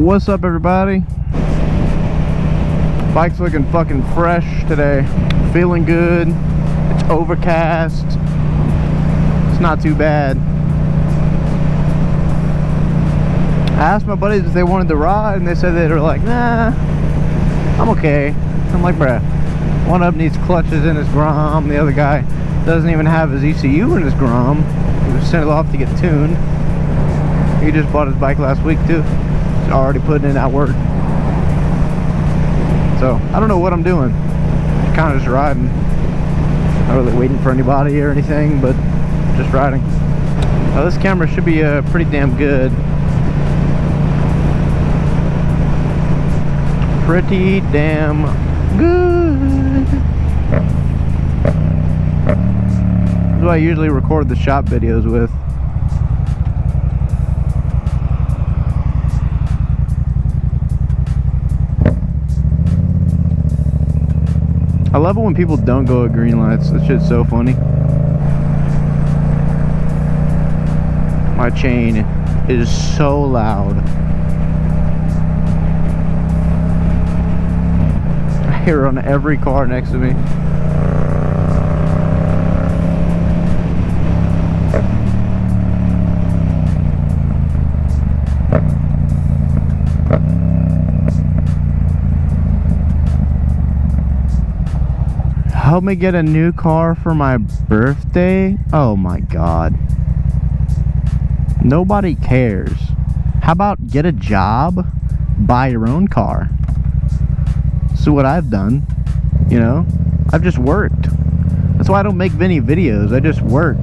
What's up, everybody? Bike's looking fucking fresh today. Feeling good. It's overcast. It's not too bad. I asked my buddies if they wanted to ride, and they said they were like, nah, I'm okay. I'm like, bruh, one of them needs clutches in his Grom. The other guy doesn't even have his ECU in his Grom. He was sent it off to get tuned. He just bought his bike last week too. He's already putting in that work. So I don't know what I'm doing. Kind of just riding. Not really waiting for anybody or anything, but just riding. Now this camera should be pretty damn good. Pretty damn good. This is what I usually record the shop videos with. I love it when people don't go at green lights. That shit's so funny. My chain is so loud. I hear it on every car next to me. Help me get a new car for my birthday? Oh my god. Nobody cares. How about get a job? Buy your own car. This is what I've done. You know? I've just worked. That's why I don't make many videos. I just work.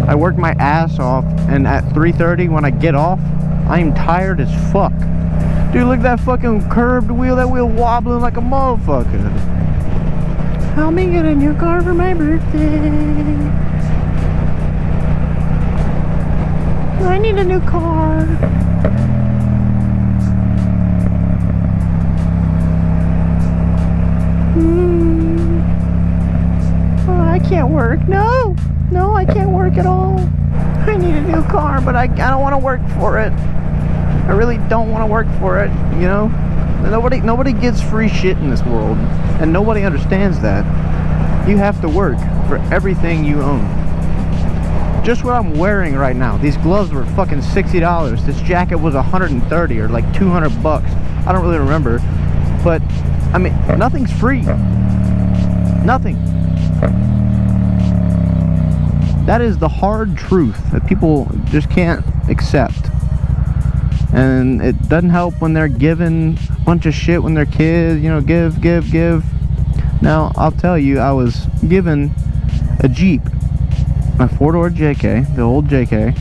I work my ass off, and at 3:30 when I get off, I am tired as fuck. Dude, look at that fucking curved wheel. That wheel wobbling like a motherfucker. Help me get a new car for my birthday. I need a new car. Oh, I can't work. No, I can't work at all. I need a new car, but I don't want to work for it. I really don't want to work for it, you know? Nobody gets free shit in this world, and nobody understands that. You have to work for everything you own. Just what I'm wearing right now. These gloves were fucking $60. This jacket was $130 or like 200 bucks. I don't really remember, but I mean, nothing's free. Nothing. That is the hard truth that people just can't accept. And it doesn't help when they're giving a bunch of shit when they're kids, you know, give. Now, I'll tell you, I was given a Jeep, my 4-door JK, the old JK,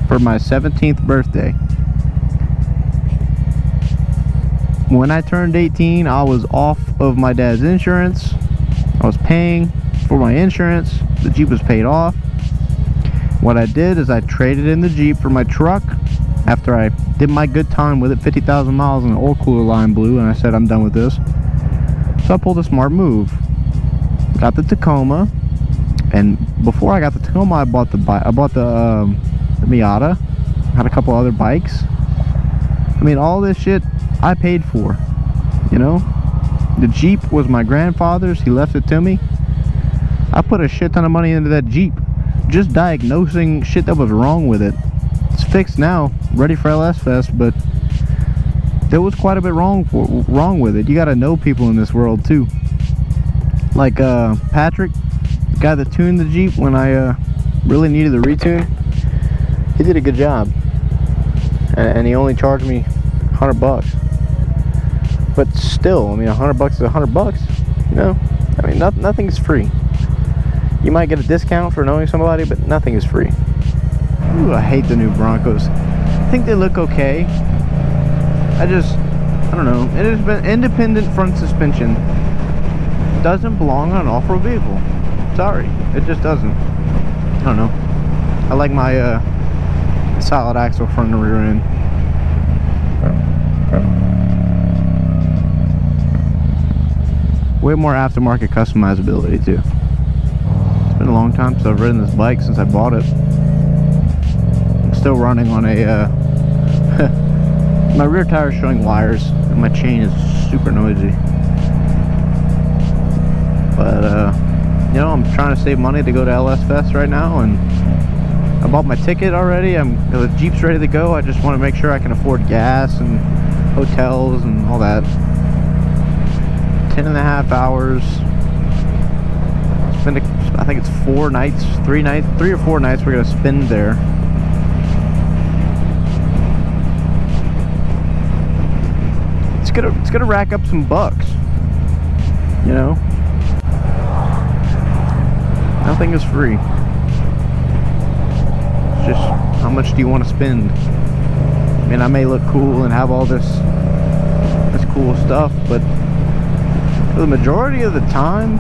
for my 17th birthday. When I turned 18, I was off of my dad's insurance. I was paying for my insurance. The Jeep was paid off. What I did is I traded in the Jeep for my truck. After I did my good time with it, 50,000 miles and the oil cooler line blew, and I said I'm done with this. So I pulled a smart move. Got the Tacoma, and before I got the Tacoma, I bought the Miata. Had a couple other bikes. I mean, all this shit I paid for. You know, the Jeep was my grandfather's. He left it to me. I put a shit ton of money into that Jeep, just diagnosing shit that was wrong with it. It's fixed now, ready for LS Fest, but there was quite a bit wrong with it. You gotta know people in this world too. Like Patrick, the guy that tuned the Jeep when I really needed the retune, he did a good job, and he only charged me 100 bucks. But still, I mean, 100 bucks is 100 bucks. You know, I mean, nothing is free. You might get a discount for knowing somebody, but nothing is free. Ooh, I hate the new Broncos. I think they look okay. I don't know. It has been independent front suspension. Doesn't belong on an off-road vehicle. Sorry, it just doesn't. I don't know. I like my solid axle front and rear end. Way more aftermarket customizability too. It's been a long time since I've ridden this bike since I bought it. I'm still running on a My rear tire is showing wires, and my chain is super noisy. But, you know, I'm trying to save money to go to LS Fest right now, and I bought my ticket already. The Jeep's ready to go. I just want to make sure I can afford gas and hotels and all that. 10.5 hours. I think it's 4 nights, 3 or 4 nights we're gonna spend there. It's gonna rack up some bucks, you know. Nothing is free. It's just how much do you want to spend? I mean, I may look cool and have all this cool stuff, but for the majority of the time,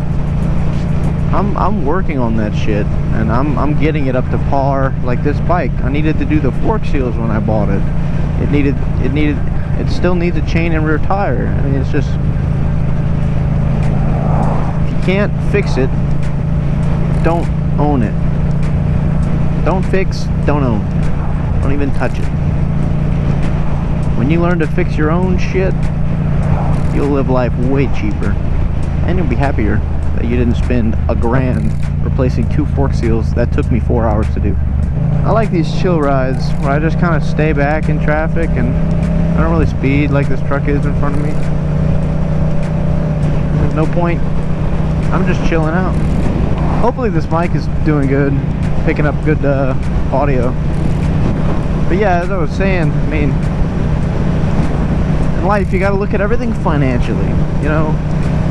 I'm working on that shit, and I'm getting it up to par. Like this bike, I needed to do the fork seals when I bought it. It still needs a chain and rear tire. I mean, it's just, if you can't fix it, don't own it. Don't fix, don't own. Don't even touch it. When you learn to fix your own shit, you'll live life way cheaper, and you'll be happier that you didn't spend $1,000 replacing 2 fork seals that took me 4 hours to do. I like these chill rides where I just kind of stay back in traffic and I don't really speed like this truck is in front of me. There's no point. I'm just chilling out. Hopefully this mic is doing good, picking up good audio. But yeah, as I was saying, I mean, in life you got to look at everything financially, you know.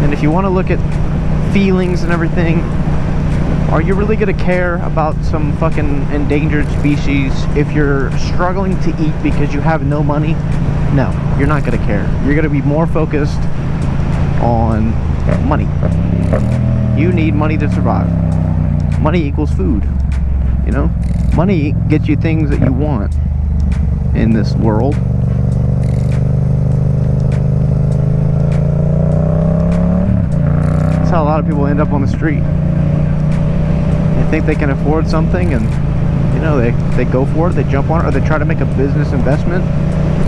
And if you want to look at feelings and everything, are you really gonna care about some fucking endangered species if you're struggling to eat because you have no money? No, you're not gonna care. You're gonna be more focused on money. You need money to survive. Money equals food, you know? Money gets you things that you want in this world. That's how a lot of people end up on the street. They think they can afford something, and you know, they go for it, they jump on it, or they try to make a business investment.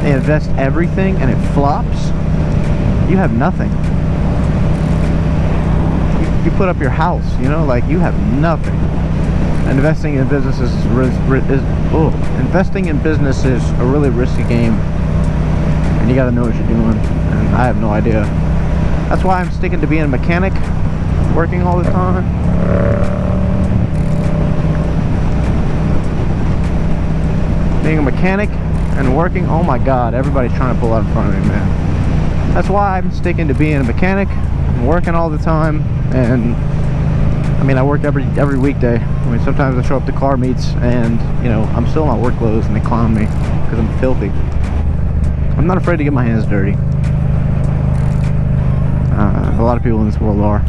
They invest everything and it flops. You have nothing. You put up your house, you know, like you have nothing. And investing in business is investing in business is a really risky game, and you got to know what you're doing. And I have no idea. That's why I'm sticking to being a mechanic, working all the time. Being a mechanic and working, oh my god, everybody's trying to pull out in front of me, man. That's why I'm sticking to being a mechanic and working all the time. And I mean, I work every weekday. I mean, sometimes I show up to car meets and, you know, I'm still in my work clothes and they clown me because I'm filthy. I'm not afraid to get my hands dirty. A lot of people in this world are.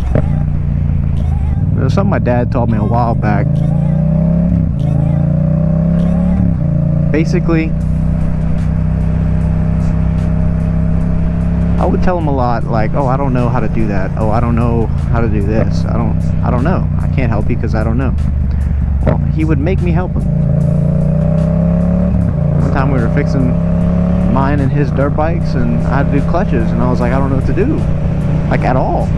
There's something my dad taught me a while back. Basically, I would tell him a lot, like, oh, I don't know how to do that. Oh, I don't know how to do this. I don't know. I can't help you because I don't know. Well, he would make me help him. One time we were fixing mine and his dirt bikes, and I had to do clutches, and I was like, I don't know what to do. Like, at all.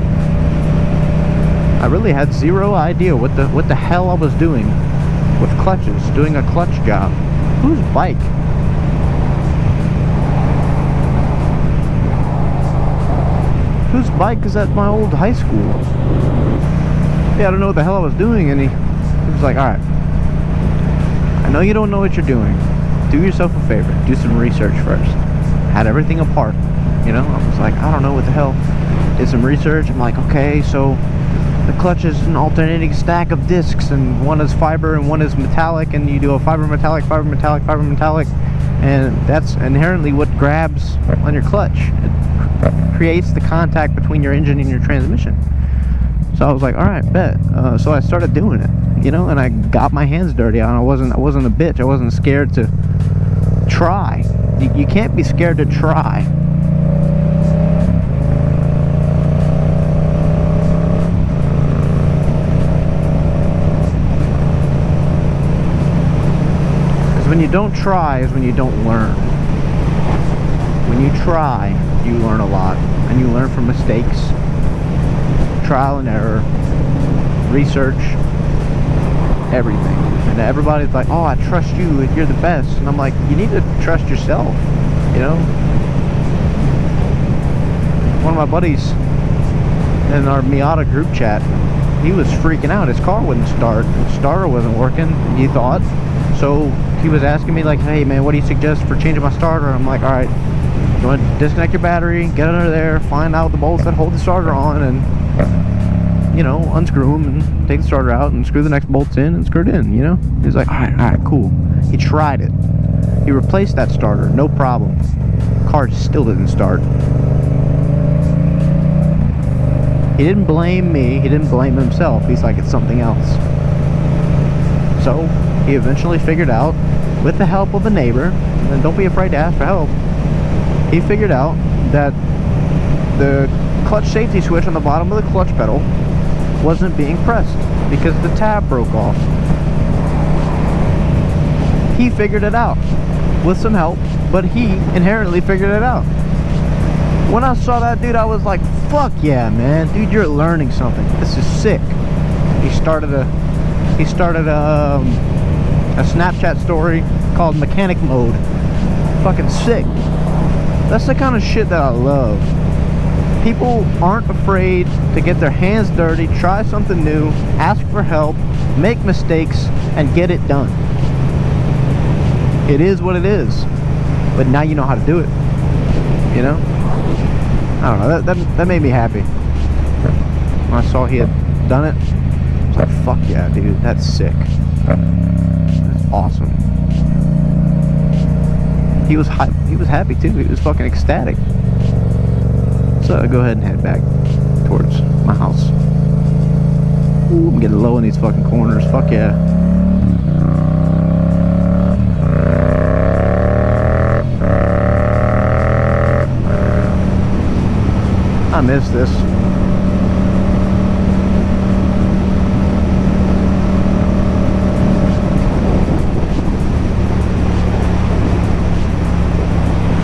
I really had zero idea what the hell I was doing with clutches, doing a clutch job. Whose bike? Whose bike is at my old high school? Yeah, I don't know what the hell I was doing, and he was like, alright, I know you don't know what you're doing. Do yourself a favor. Do some research first. Had everything apart, you know? I was like, I don't know what the hell. Did some research. I'm like, okay, so the clutch is an alternating stack of discs, and one is fiber and one is metallic, and you do a fiber metallic, fiber metallic, fiber metallic, and that's inherently what grabs on your clutch. It creates the contact between your engine and your transmission. So I was like, all right, bet. So I started doing it, you know, and I got my hands dirty, and I wasn't a bitch. I wasn't scared to try. You can't be scared to try. When you don't try is when you don't learn. when you try, you learn a lot, and you learn from mistakes, trial and error, research, everything. And everybody's like, oh, I trust you, you're the best. And I'm like, you need to trust yourself, you know? One of my buddies in our Miata group chat, he was freaking out. His car wouldn't start. The starter wasn't working, he thought. So he was asking me like, hey man, what do you suggest for changing my starter? I'm like, alright, you want to disconnect your battery, get under there, find out the bolts that hold the starter on, and, you know, unscrew them and take the starter out and screw the next bolts in and screw it in, you know? He's like, alright, cool. He tried it. He replaced that starter, no problem. Car still didn't start. He didn't blame me, he didn't blame himself. He's like, it's something else. So he eventually figured out, with the help of a neighbor, and don't be afraid to ask for help, he figured out that the clutch safety switch on the bottom of the clutch pedal wasn't being pressed because the tab broke off. He figured it out with some help, but he inherently figured it out. When I saw that dude, I was like, fuck yeah, man. Dude, you're learning something. This is sick. He started a Snapchat story called Mechanic Mode. Fucking sick. That's the kind of shit that I love. People aren't afraid to get their hands dirty, try something new, ask for help, make mistakes, and get it done. It is what it is. But now you know how to do it. You know? I don't know, that made me happy. When I saw he had done it, I was like, fuck yeah, dude, that's sick. That's awesome. He was happy too, he was fucking ecstatic. So I go ahead and head back towards my house. Ooh, I'm getting low in these fucking corners, fuck yeah. I miss this.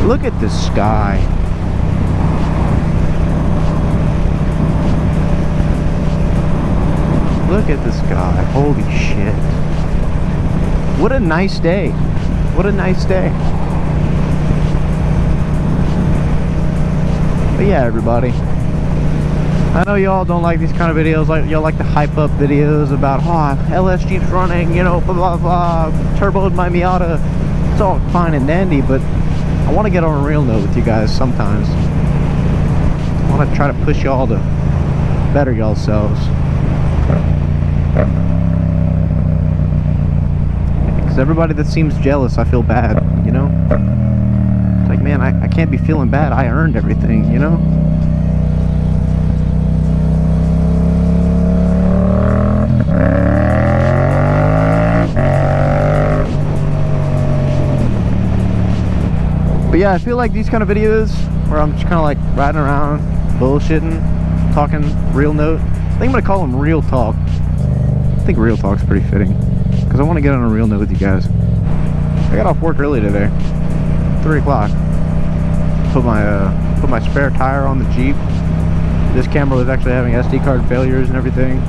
Look at the sky. Look at the sky. Holy shit. What a nice day. What a nice day. But yeah, everybody, I know y'all don't like these kind of videos. Like, y'all like to hype up videos about, oh, LS Jeep's running, you know, blah blah blah, turboed my Miata. It's all fine and dandy, but I want to get on a real note with you guys sometimes. I want to try to push y'all to better y'all selves. Because everybody that seems jealous, I feel bad, you know? It's like, man, I can't be feeling bad. I earned everything, you know? But yeah, I feel like these kind of videos where I'm just kind of like riding around, bullshitting, talking real note. I think I'm going to call them real talk. I think real talk's pretty fitting, because I want to get on a real note with you guys. I got off work early today, 3 o'clock. Put my spare tire on the Jeep. This camera was actually having SD card failures and everything.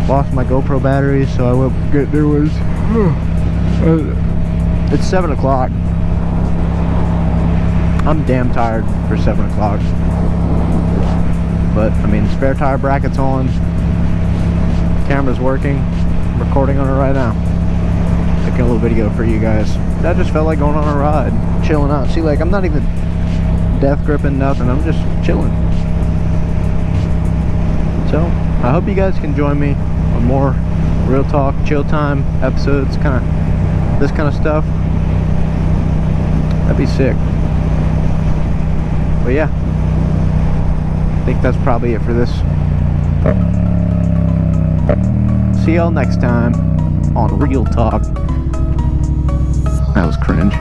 Lost my GoPro batteries, so I will get new ones. It's 7 o'clock. I'm damn tired for 7 o'clock. But, I mean, the spare tire bracket's on. Camera's working. I'm recording on it right now. Making a little video for you guys. I just felt like going on a ride. Chilling out. See, like, I'm not even death gripping, nothing. I'm just chilling. So, I hope you guys can join me on more real talk, chill time episodes, this kind of stuff. That'd be sick. But yeah, I think that's probably it for this. See y'all next time on Real Talk. That was cringe.